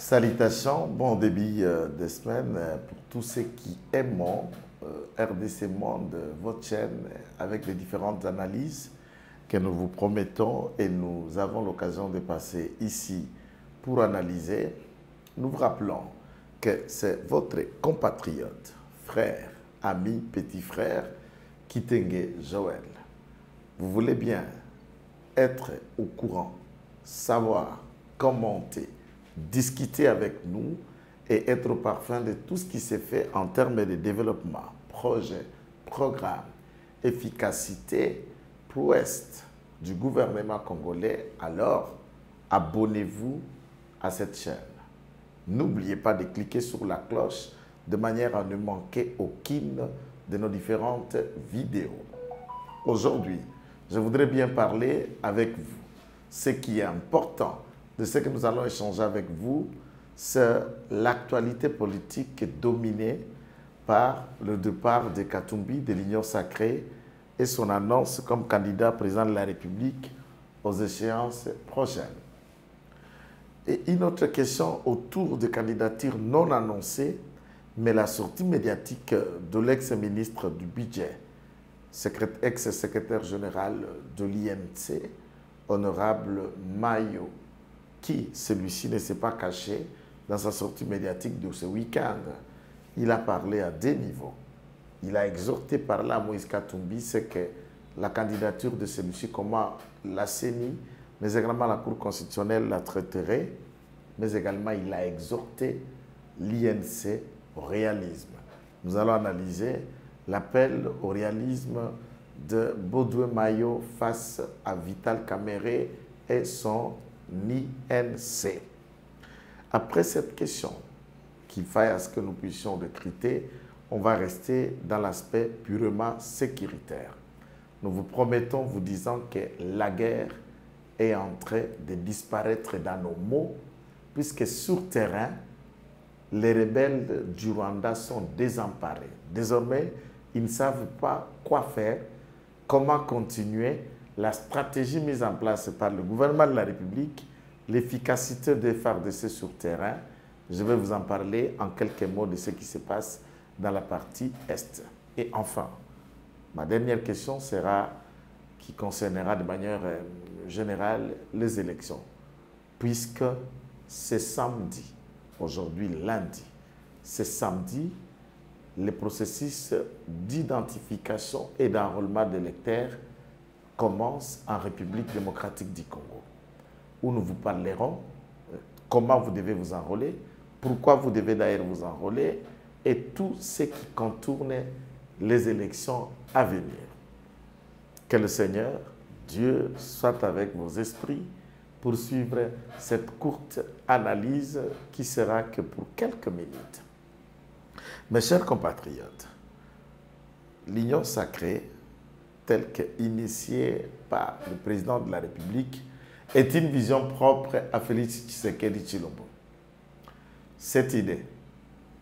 Salutations, bon début de semaine pour tous ceux qui aiment RDC Monde, votre chaîne, avec les différentes analyses que nous vous promettons et nous avons l'occasion de passer ici pour analyser. Nous vous rappelons que c'est votre compatriote, frère, ami, petit frère, Kitenge Joël. Vous voulez bien être au courant, savoir, commenter, discuter avec nous et être au parfum de tout ce qui s'est fait en termes de développement, projet, programme, efficacité, prouesse du gouvernement congolais, alors abonnez-vous à cette chaîne. N'oubliez pas de cliquer sur la cloche de manière à ne manquer aucune de nos différentes vidéos. Aujourd'hui, je voudrais bien parler avec vous. Ce qui est important de ce que nous allons échanger avec vous, c'est l'actualité politique dominée par le départ de Katumbi de l'Union sacrée et son annonce comme candidat président de la République aux échéances prochaines. Et une autre question autour de candidatures non annoncées, mais la sortie médiatique de l'ex-ministre du Budget, ex-secrétaire général de l'INC, honorable Mayo, qui, celui-ci ne s'est pas caché dans sa sortie médiatique de ce week-end. Il a parlé à deux niveaux. Il a exhorté par là Moïse Katumbi, c'est que la candidature de celui-ci, comment la CENI, mais également la Cour constitutionnelle la traiterait, mais également il a exhorté l'INC au réalisme. Nous allons analyser l'appel au réalisme de Baudouin Mayo face à Vital Kamere et son INC. Après cette question, qu'il faille à ce que nous puissions décrypter, on va rester dans l'aspect purement sécuritaire. Nous vous promettons, vous disant que la guerre est en train de disparaître dans nos mots, puisque sur terrain, les rebelles du Rwanda sont désemparés. Désormais, ils ne savent pas quoi faire, comment continuer la stratégie mise en place par le gouvernement de la République, l'efficacité des FARDC sur terrain. Je vais vous en parler en quelques mots de ce qui se passe dans la partie Est. Et enfin, ma dernière question sera qui concernera de manière générale les élections, puisque c'est samedi, aujourd'hui lundi, c'est samedi, le processus d'identification et d'enrôlement d'électeurs commence en République démocratique du Congo, où nous vous parlerons comment vous devez vous enrôler, pourquoi vous devez d'ailleurs vous enrôler et tout ce qui contourne les élections à venir. Que le Seigneur, Dieu, soit avec vos esprits pour suivre cette courte analyse qui sera que pour quelques minutes. Mes chers compatriotes, l'Union sacrée, telle qu'initiée par le président de la République, est une vision propre à Félix Tshisekedi Tshilombo. Cette idée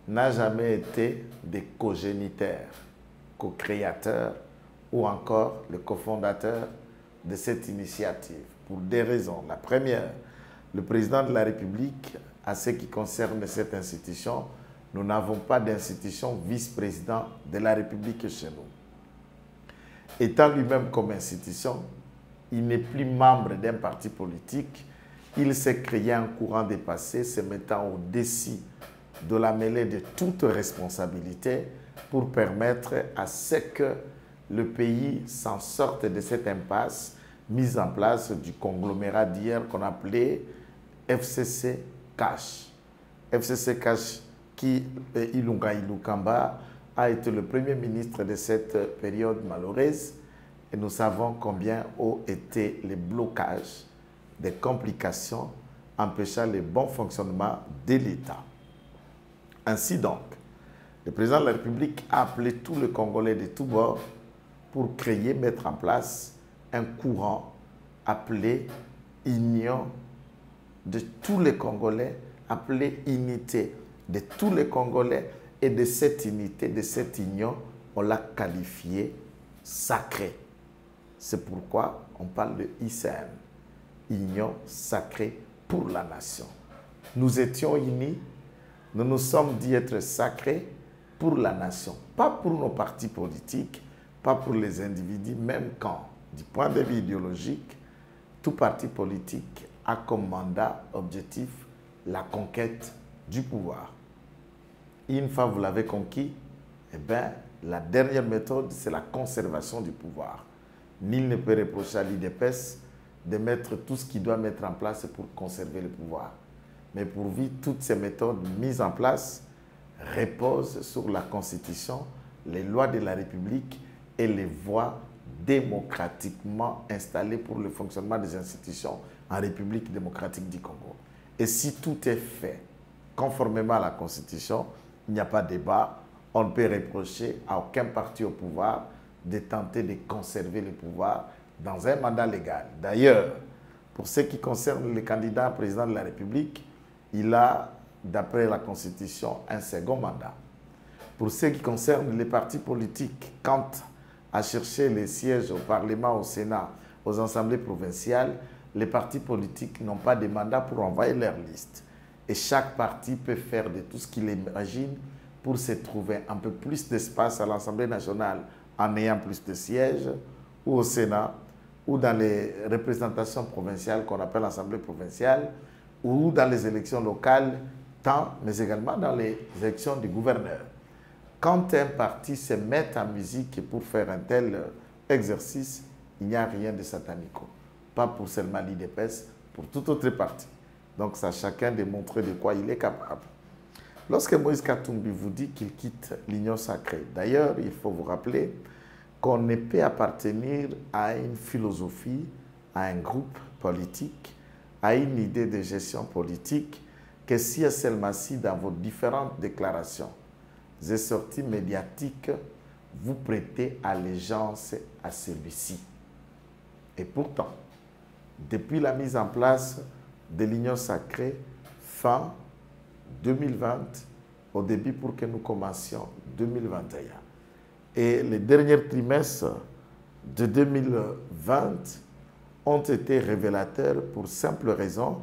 n'a jamais été des cogéniteurs, co-créateurs ou encore le cofondateur de cette initiative, pour deux raisons. La première, le président de la République, à ce qui concerne cette institution, nous n'avons pas d'institution vice-président de la République chez nous. Étant lui-même comme institution, il n'est plus membre d'un parti politique. Il s'est créé un courant dépassé, se mettant au-dessus de la mêlée de toute responsabilité pour permettre à ce que le pays s'en sorte de cette impasse mise en place du conglomérat d'hier qu'on appelait FCC Cash. FCC Cash qui, Ilunga Ilukamba, a été le premier ministre de cette période malheureuse et nous savons combien ont été les blocages, des complications empêchant le bon fonctionnement de l'État. Ainsi donc, le président de la République a appelé tous les Congolais de tous bords pour créer, mettre en place un courant appelé Union de tous les Congolais, appelé Unité de tous les Congolais, et de cette unité, de cette union, on l'a qualifié sacrée. C'est pourquoi on parle de ICN, Union sacrée pour la nation. nous étions unis, nous nous sommes dit être sacrés pour la nation, pas pour nos partis politiques, pas pour les individus, même quand, du point de vue idéologique, tout parti politique a comme mandat, objectif, la conquête du pouvoir. Une fois vous l'avez conquis, eh bien, la dernière méthode, c'est la conservation du pouvoir. Nul ne peut reprocher à l'UDPS de mettre tout ce qu'il doit mettre en place pour conserver le pouvoir. Mais pourvu toutes ces méthodes mises en place reposent sur la Constitution, les lois de la République et les voies démocratiquement installées pour le fonctionnement des institutions en République démocratique du Congo. Et si tout est fait conformément à la Constitution, il n'y a pas de débat, on ne peut reprocher à aucun parti au pouvoir de tenter de conserver le pouvoir dans un mandat légal. D'ailleurs, pour ce qui concerne le candidat président de la République, il a, d'après la Constitution, un second mandat. Pour ce qui concerne les partis politiques, quant à chercher les sièges au Parlement, au Sénat, aux assemblées provinciales, les partis politiques n'ont pas de mandat pour envoyer leur liste. Et chaque parti peut faire de tout ce qu'il imagine pour se trouver un peu plus d'espace à l'Assemblée nationale en ayant plus de sièges, ou au Sénat, ou dans les représentations provinciales qu'on appelle l'Assemblée provinciale, ou dans les élections locales, tant, mais également dans les élections du gouverneur. Quand un parti se met en musique pour faire un tel exercice, il n'y a rien de satanique. Pas pour seulement l'UDPS, pour tout autre parti. Donc, c'est à chacun de montrer de quoi il est capable. Lorsque Moïse Katumbi vous dit qu'il quitte l'Union sacrée, d'ailleurs, il faut vous rappeler qu'on ne peut appartenir à une philosophie, à un groupe politique, à une idée de gestion politique que si seulement si dans vos différentes déclarations et sorties médiatiques, vous prêtez allégeance à celui-ci. Et pourtant, depuis la mise en place de l'Union sacrée, fin 2020, au début pour que nous commencions 2021. Et les derniers trimestres de 2020 ont été révélateurs pour simple raison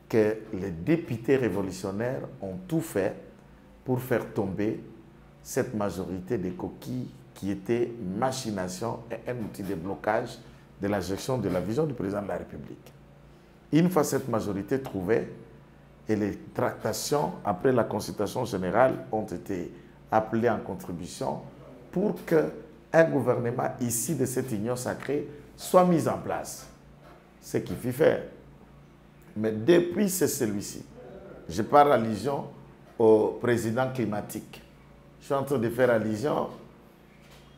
que les députés révolutionnaires ont tout fait pour faire tomber cette majorité des coquilles qui était machination et un outil de blocage de la gestion de la vision du président de la République. Une fois cette majorité trouvée, et les tractations après la consultation générale ont été appelées en contribution pour qu'un gouvernement issu de cette union sacrée soit mis en place. Ce qu'il fit faire. Mais depuis c'est celui-ci, je parle allusion au président climatique. Je suis en train de faire allusion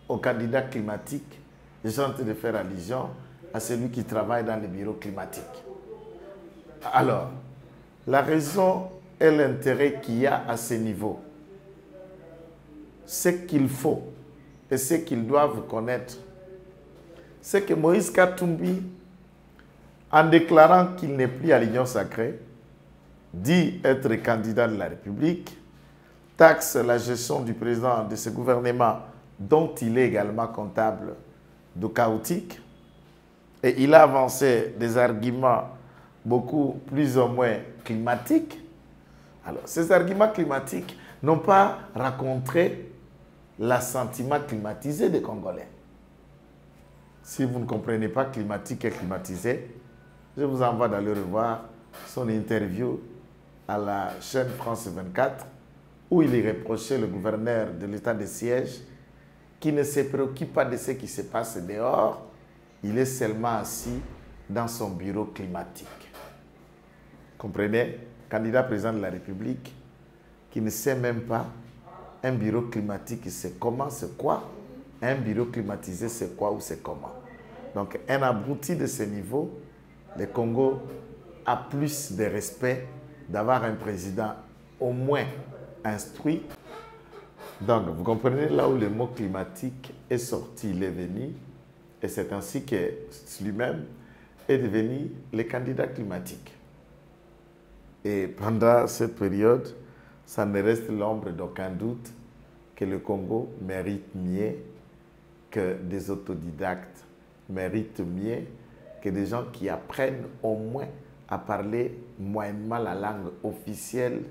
au candidat climatique. Je suis en train de faire allusion à celui qui travaille dans les bureaux climatiques. Alors, la raison et l'intérêt qu'il y a à ce niveau, ce qu'il faut et ce qu'ils doivent connaître, c'est que Moïse Katumbi, en déclarant qu'il n'est plus à l'Union sacrée, dit être candidat de la République, taxe la gestion du président de ce gouvernement dont il est également comptable de chaotique, et il a avancé des arguments beaucoup plus ou moins climatiques. Alors, ces arguments climatiques n'ont pas rencontré l'assentiment climatisé des Congolais. Si vous ne comprenez pas climatique et climatisé, je vous envoie d'aller revoir son interview à la chaîne France 24 où il reprochait le gouverneur de l'état de siège qui ne se préoccupe pas de ce qui se passe dehors, il est seulement assis dans son bureau climatique. Comprenez? Candidat président de la République qui ne sait même pas un bureau climatique, c'est comment, c'est quoi? Un bureau climatisé, c'est quoi ou c'est comment? Donc, un abruti de ce niveau, le Congo a plus de respect d'avoir un président au moins instruit. Donc, vous comprenez là où le mot climatique est sorti, il est venu, et c'est ainsi que lui-même est devenu le candidat climatique. Et pendant cette période, ça ne reste l'ombre d'aucun doute que le Congo mérite mieux que des autodidactes, mérite mieux que des gens qui apprennent au moins à parler moyennement la langue officielle,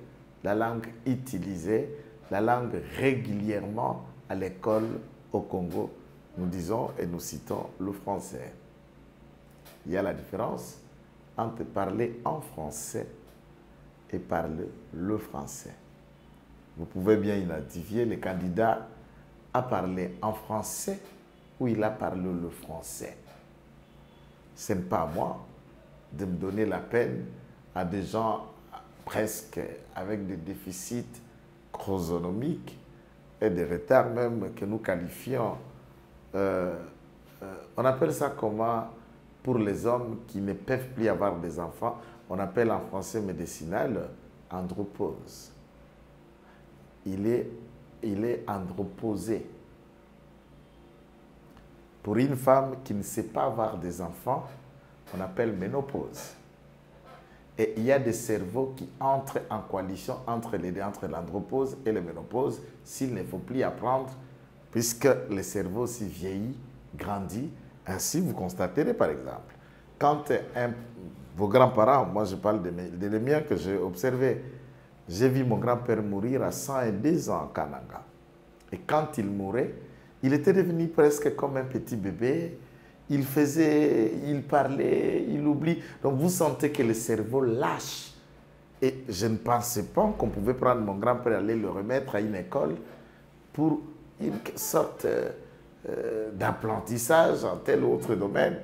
la langue utilisée, la langue régulièrement à l'école au Congo. Nous disons et nous citons le français. Il y a la différence entre parler en français et parler le français. Vous pouvez bien identifier le candidat à parler en français ou il a parlé le français. Ce n'est pas à moi de me donner la peine à des gens presque avec des déficits chronosomiques et des retards même que nous qualifions. On appelle ça comment pour les hommes qui ne peuvent plus avoir des enfants, on appelle en français médicinal andropause. Il est androposé. Pour une femme qui ne sait pas avoir des enfants, on appelle ménopause. Et il y a des cerveaux qui entrent en coalition entre les deux, entre l'andropause et la ménopause, s'il ne faut plus apprendre, puisque le cerveau aussi vieillit, grandit. Ainsi, vous constaterez par exemple, quand vos grands-parents, moi je parle de les miens que j'ai observés, j'ai vu mon grand-père mourir à 102 ans en Kananga. Et quand il mourait, il était devenu presque comme un petit bébé. Il faisait, il parlait, il oublie. Donc vous sentez que le cerveau lâche. Et je ne pensais pas qu'on pouvait prendre mon grand-père et aller le remettre à une école pour une sorte d'apprentissage en tel ou autre domaine.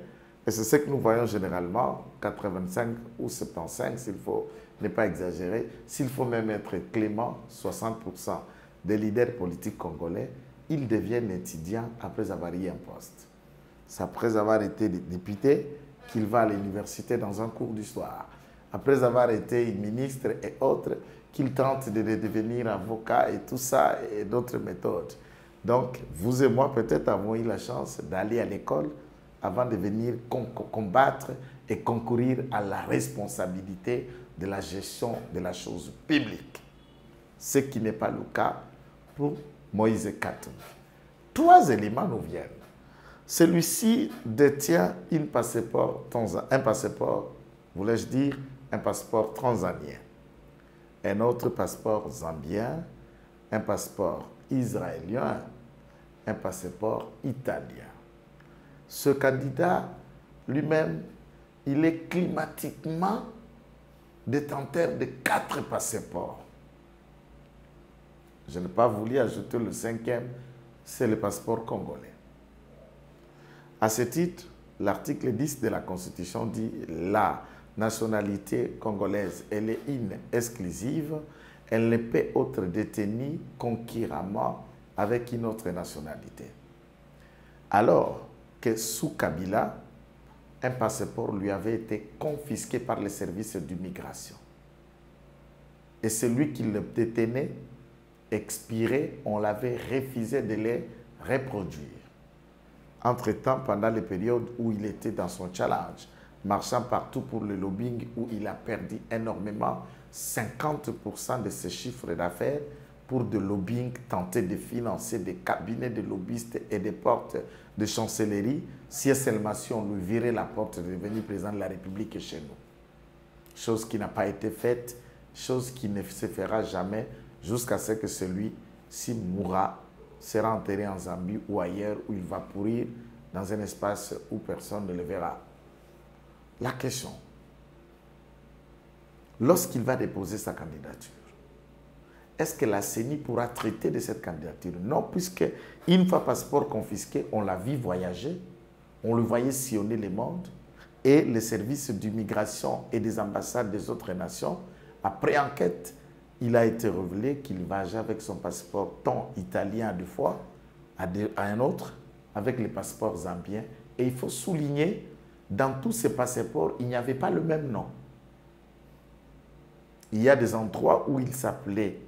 Et c'est ce que nous voyons généralement, 85 ou 75, s'il faut ne pas exagérer, s'il faut même être clément, 60% des leaders politiques congolais, ils deviennent étudiants après avoir eu un poste. C'est après avoir été député qu'il va à l'université dans un cours d'histoire. Après avoir été ministre et autres, qu'il tente de devenir avocat et tout ça et d'autres méthodes. Donc, vous et moi, peut-être, avons eu la chance d'aller à l'école avant de venir combattre et concourir à la responsabilité de la gestion de la chose publique. Ce qui n'est pas le cas pour Moïse Katumbi. 3 éléments nous viennent. Celui-ci détient un passeport, voulais-je dire, un passeport tanzanien, un autre passeport zambien, un passeport israélien, un passeport italien. Ce candidat lui-même, il est climatiquement détenteur de 4 passeports. Je n'ai pas voulu ajouter le 5e, c'est le passeport congolais. À ce titre, l'article 10 de la Constitution dit « La nationalité congolaise, elle est exclusive, elle ne peut être détenue concurremment avec une autre nationalité. » Alors que sous Kabila, un passeport lui avait été confisqué par les services d'immigration. Et celui qui le détenait, expiré, on l'avait refusé de les reproduire. Entre-temps, pendant les périodes où il était dans son challenge, marchant partout pour le lobbying, où il a perdu énormément, 50% de ses chiffres d'affaires pour de lobbying, tenter de financer des cabinets de lobbyistes et des portes de chancellerie, si seulement si on lui virait la porte de devenir président de la République chez nous. Chose qui n'a pas été faite, chose qui ne se fera jamais, jusqu'à ce que celui-ci mourra, sera enterré en Zambie ou ailleurs où il va pourrir dans un espace où personne ne le verra. La question, lorsqu'il va déposer sa candidature, est-ce que la CENI pourra traiter de cette candidature? Non, puisque une fois passeport confisqué, on l'a vu voyager, on le voyait sillonner le monde, et les services d'immigration et des ambassades des autres nations, après enquête, il a été révélé qu'il voyageait avec son passeport tant italien 2 fois, à un autre, avec le passeport zambien. Et il faut souligner, dans tous ces passeports, il n'y avait pas le même nom. Il y a des endroits où il s'appelait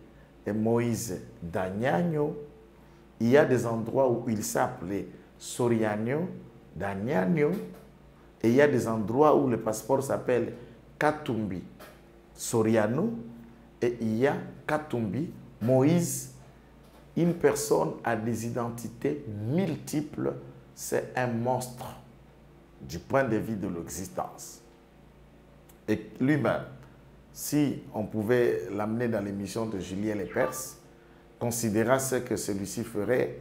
Moïse Danyagno. Il y a des endroits où il s'appelait Soriano Danyagno. Et il y a des endroits où le passeport s'appelle Katumbi Soriano. Et il y a Katumbi Moïse. Une personne a des identités multiples. C'est un monstre du point de vue de l'existence. Et lui-même, si on pouvait l'amener dans l'émission de Julien Lepers, considérera ce que celui-ci ferait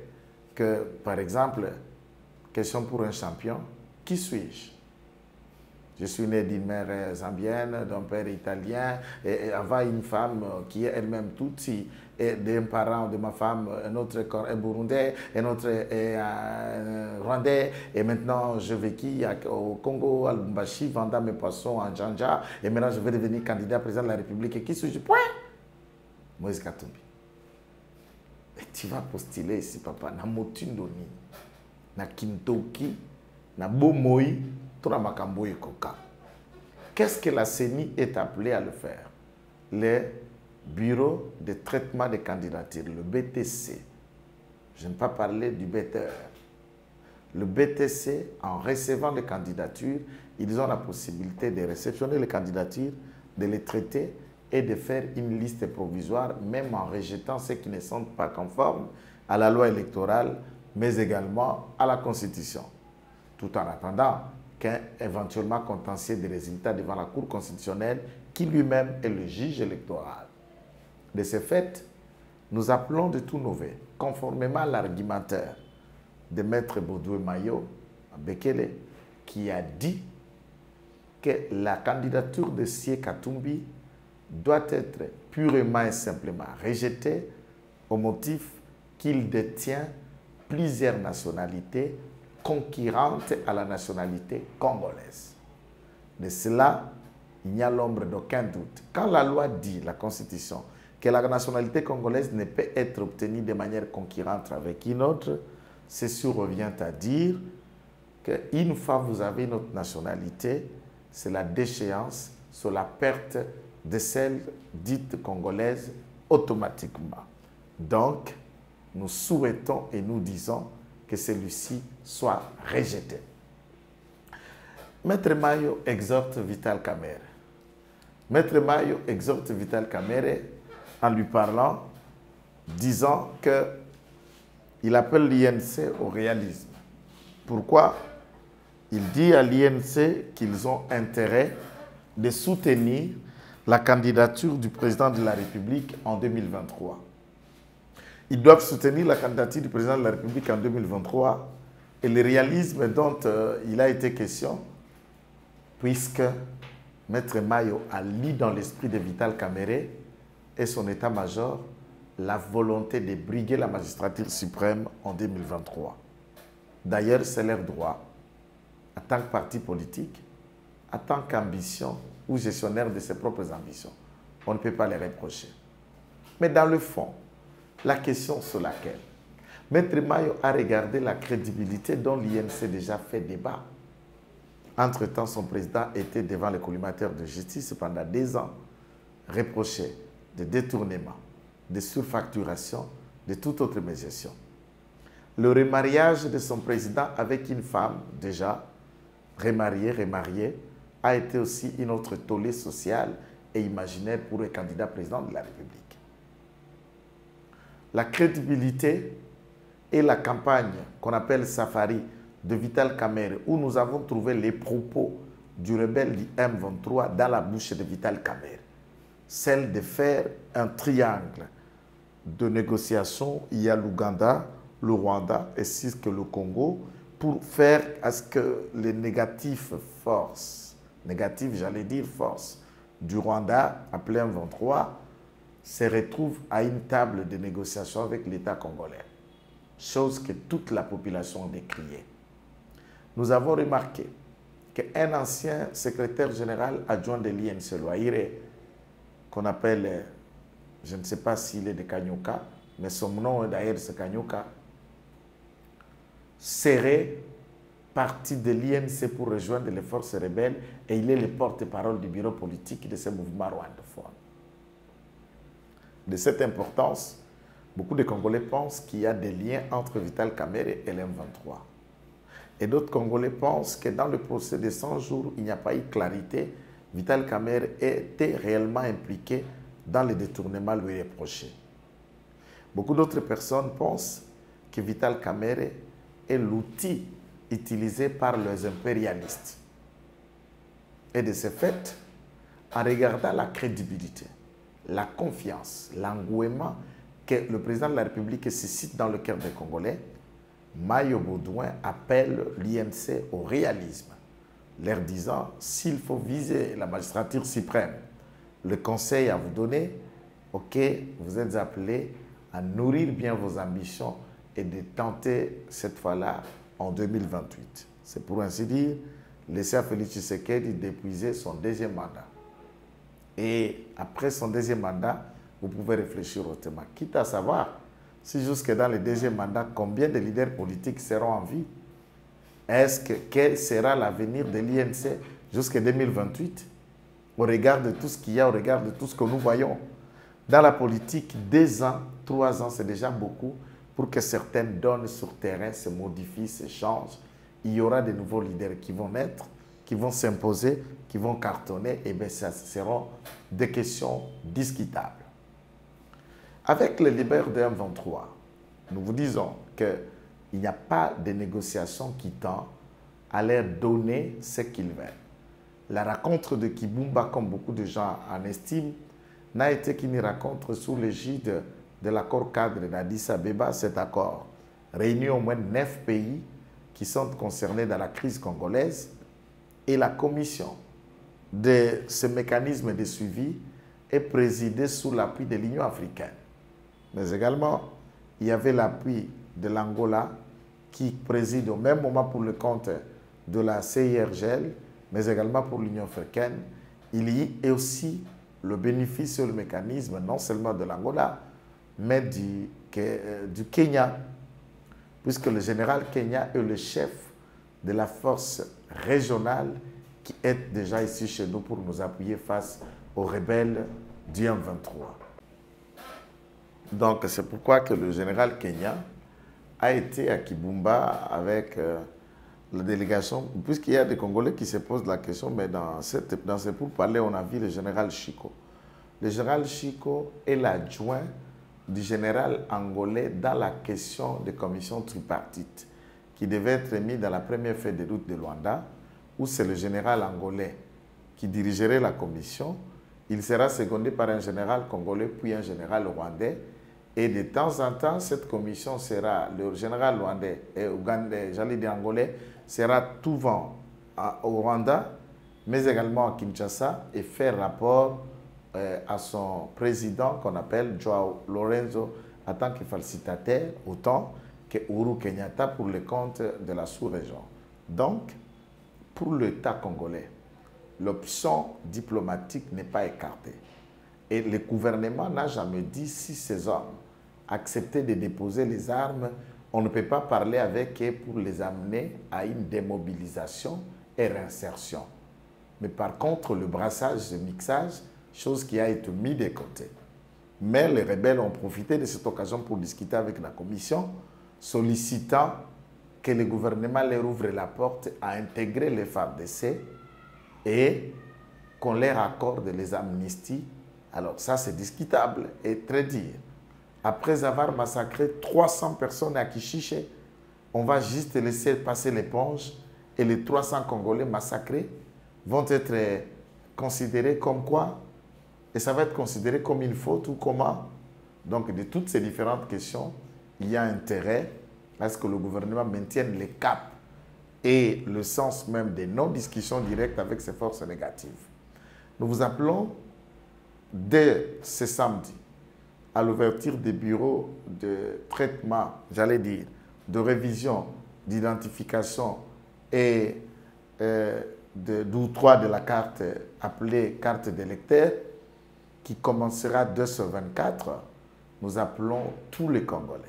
que, par exemple, question pour un champion, qui suis-je? Je suis né d'une mère zambienne, d'un père italien, et avant une femme qui est elle-même Tutsi, et d'un parent de ma femme, un autre est burundais, un autre est rwandais, et maintenant je vécu au Congo, à Lubumbashi, vendant mes poissons en Janja, et maintenant je vais devenir candidat président de la République. Et qui suis-je? Point! Moïse Katumbi. Et tu vas postuler ici, papa, na Motundoni, na Kintoki, na Bomoi, qu'est-ce que la CENI est appelée à le faire? Le bureau de traitement des candidatures, le BTC. Je n'ai pas parlé du BTR. Le BTC, en recevant les candidatures, ils ont la possibilité de réceptionner les candidatures, de les traiter et de faire une liste provisoire, même en rejetant ceux qui ne sont pas conformes à la loi électorale, mais également à la Constitution. Tout en attendant qu'un éventuellement contentieux des résultats devant la Cour constitutionnelle, qui lui-même est le juge électoral. De ce fait, nous appelons de tous nos vœux, conformément à l'argumentaire de Maître Baudouin Mayo, à Bekele, qui a dit que la candidature de Sie Katumbi doit être purement et simplement rejetée au motif qu'il détient plusieurs nationalités concurrente à la nationalité congolaise. De cela, il n'y a l'ombre d'aucun doute. Quand la loi dit, la Constitution, que la nationalité congolaise ne peut être obtenue de manière concurrente avec une autre, ceci revient à dire qu'une fois que vous avez une autre nationalité, c'est la déchéance sur la perte de celle dite congolaise automatiquement. Donc, nous souhaitons et nous disons que celui-ci soit rejeté. Maître Mayo exhorte Vital Kamerhe. Maître Mayo exhorte Vital Kamerhe en lui parlant, disant qu'il appelle l'INC au réalisme. Pourquoi? Il dit à l'INC qu'ils ont intérêt de soutenir la candidature du président de la République en 2023. Ils doivent soutenir la candidature du président de la République en 2023 et le réalisme dont il a été question, puisque Maître Mayo a lu dans l'esprit de Vital Kamerhe et son état-major la volonté de briguer la magistrature suprême en 2023. D'ailleurs, c'est leur droit, en tant que parti politique, en tant qu'ambition ou gestionnaire de ses propres ambitions. On ne peut pas les reprocher. Mais dans le fond, la question sur laquelle Maître Mayo a regardé la crédibilité dont l'INC déjà fait débat. Entre-temps, son président était devant le collimateur de justice pendant 2 ans, reproché de détournement, de surfacturation, de toute autre mégestion. Le remariage de son président avec une femme déjà remariée, a été aussi une autre tollée sociale et imaginaire pour le candidat président de la République. La crédibilité et la campagne qu'on appelle Safari de Vital Kamerhe, où nous avons trouvé les propos du rebelle du M23 dans la bouche de Vital Kamerhe. Celle de faire un triangle de négociation. Il y a l'Ouganda, le Rwanda ainsi que le Congo pour faire à ce que les négatifs forces, du Rwanda appelé M23 se retrouvent à une table de négociation avec l'État congolais. Chose que toute la population a décriée. Nous avons remarqué qu'un ancien secrétaire général adjoint de l'INC, Loaire, qu'on appelle, je ne sais pas s'il est de Kanyuka, mais son nom d'ailleurs c'est Kanyuka, serait parti de l'INC pour rejoindre les forces rebelles et il est le porte-parole du bureau politique de ce mouvement rwandophone. De cette importance, beaucoup de Congolais pensent qu'il y a des liens entre Vital Kamerhe et l'M23. Et d'autres Congolais pensent que dans le procès de 100 jours, il n'y a pas eu clarité. Vital Kamerhe était réellement impliqué dans les détournements lui reprochés. Beaucoup d'autres personnes pensent que Vital Kamerhe est l'outil utilisé par les impérialistes. Et de ce fait, en regardant la crédibilité, la confiance, l'engouement que le président de la République suscite dans le cœur des Congolais, Mayo Baudouin appelle l'INC au réalisme, leur disant s'il faut viser la magistrature suprême, le conseil à vous donner, ok, vous êtes appelés à nourrir bien vos ambitions et de tenter cette fois-là en 2028. C'est pour ainsi dire, laisser à Félix Tshisekedi d'épuiser son deuxième mandat. Et après son deuxième mandat, vous pouvez réfléchir au thème. Quitte à savoir si jusque dans le deuxième mandat, combien de leaders politiques seront en vie? Quel sera l'avenir de l'INC jusqu'en 2028? Au regard de tout ce qu'il y a, au regard de tout ce que nous voyons. Dans la politique, 2 ans, 3 ans, c'est déjà beaucoup pour que certaines donnes sur terrain se modifient, se changent. Il y aura de nouveaux leaders qui vont naître, qui vont s'imposer, qui vont cartonner, et bien ça seront des questions discutables. Avec les leaders de M23, nous vous disons qu'il n'y a pas de négociation qui tend à leur donner ce qu'ils veulent. La rencontre de Kibumba, comme beaucoup de gens en estiment, n'a été qu'une rencontre sous l'égide de l'accord cadre d'Addis Abeba. Cet accord réunit au moins 9 pays qui sont concernés dans la crise congolaise, et la commission de ce mécanisme de suivi est présidée sous l'appui de l'Union africaine. Mais également, il y avait l'appui de l'Angola qui préside au même moment pour le compte de la CIRGL, mais également pour l'Union africaine. Il y a aussi le bénéfice sur le mécanisme non seulement de l'Angola, mais du Kenya, puisque le général Kenya est le chef de la force régionale qui est déjà ici chez nous pour nous appuyer face aux rebelles du M23. Donc c'est pourquoi que le général Kenya a été à Kibumba avec la délégation, puisqu'il y a des Congolais qui se posent la question, mais dans ce pourparlers, on a vu le général Chico. Le général Chico est l'adjoint du général angolais dans la question des commissions tripartites qui devait être mise dans la première feuille de route de Luanda, où c'est le général angolais qui dirigerait la commission. Il sera secondé par un général congolais puis un général rwandais. Et de temps en temps, cette commission sera, le général rwandais et ougandais, j'allais dire angolais, sera souvent au Rwanda, mais également à Kinshasa, et faire rapport à son président qu'on appelle Joao Lorenzo en tant que facilitateur, autant que Uhuru Kenyatta pour le compte de la sous-région. Donc, pour l'État congolais, l'option diplomatique n'est pas écartée. Et le gouvernement n'a jamais dit si ces hommes acceptaient de déposer les armes, on ne peut pas parler avec eux pour les amener à une démobilisation et réinsertion. Mais par contre, le brassage, le mixage, chose qui a été mise de côté. Mais les rebelles ont profité de cette occasion pour discuter avec la commission, sollicitant que le gouvernement leur ouvre la porte à intégrer les FARDC et qu'on leur accorde les amnisties. Alors ça, c'est discutable et très dire. Après avoir massacré 300 personnes à Kichiché, on va juste laisser passer l'éponge et les 300 Congolais massacrés vont être considérés comme quoi? Et ça va être considéré comme une faute ou comment? Donc, de toutes ces différentes questions, il y a intérêt à ce que le gouvernement maintienne les caps et le sens même des non-discussions directes avec ces forces négatives. Nous vous appelons dès ce samedi à l'ouverture des bureaux de traitement, j'allais dire, de révision, d'identification et d'octroi de la carte appelée carte d'électeur qui commencera 2 sur 24. Nous appelons tous les Congolais,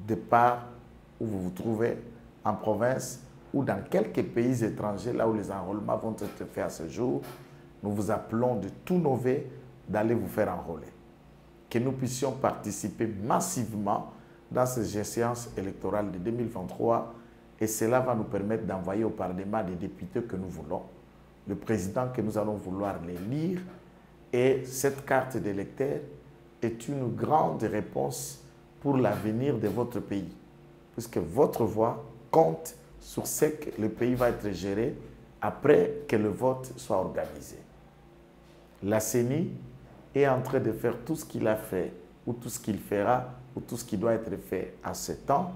de part où vous vous trouvez, en province ou dans quelques pays étrangers, là où les enrôlements vont être faits à ce jour, nous vous appelons de tous nos vœux d'aller vous faire enrôler. Que nous puissions participer massivement dans ces séances électorales de 2023 et cela va nous permettre d'envoyer au Parlement des députés que nous voulons, le président que nous allons vouloir les lire. Et cette carte d'électeur est une grande réponse pour l'avenir de votre pays, puisque votre voix compte sur ce que le pays va être géré après que le vote soit organisé. La CENI est en train de faire tout ce qu'il a fait, ou tout ce qu'il fera, ou tout ce qui doit être fait à ce temps.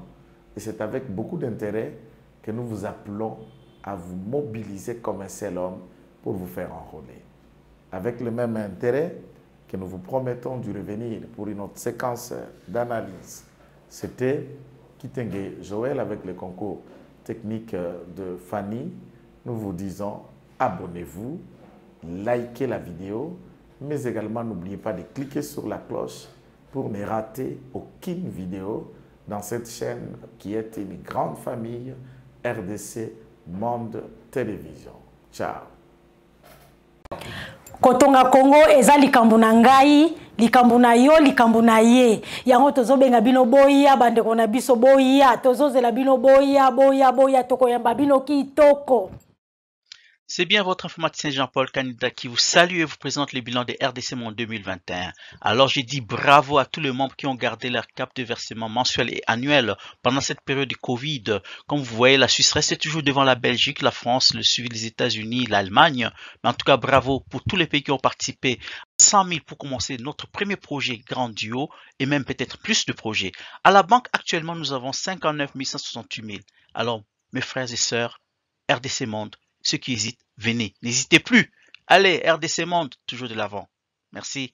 Et c'est avec beaucoup d'intérêt que nous vous appelons à vous mobiliser comme un seul homme pour vous faire enrôler. Avec le même intérêt que nous vous promettons de revenir pour une autre séquence d'analyse. C'était Kitenge Joël avec le concours technique de Fanny. Nous vous disons abonnez-vous, likez la vidéo, mais également n'oubliez pas de cliquer sur la cloche pour ne rater aucune vidéo dans cette chaîne qui est une grande famille RDC Monde Télévision. Ciao. Kotonga Congo eza likambo na ngai, likambo na yo, likambo na ye. Yango tozobenga bino boya, bandeko na biso boya, tozozela bino boya, tokoyamba bino kitoko. C'est bien votre informaticien Jean-Paul Canida qui vous salue et vous présente les bilans des RDC Monde 2021. Alors j'ai dit bravo à tous les membres qui ont gardé leur cap de versement mensuel et annuel pendant cette période de Covid. Comme vous voyez, la Suisse reste toujours devant la Belgique, la France, le suivi des États-Unis, l'Allemagne. Mais en tout cas, bravo pour tous les pays qui ont participé. 100 000 pour commencer notre premier projet grandiose et même peut-être plus de projets. À la banque, actuellement, nous avons 59 168 000. Alors, mes frères et sœurs, RDC Monde, ceux qui hésitent, venez, n'hésitez plus. Allez, RDC Monde, toujours de l'avant. Merci.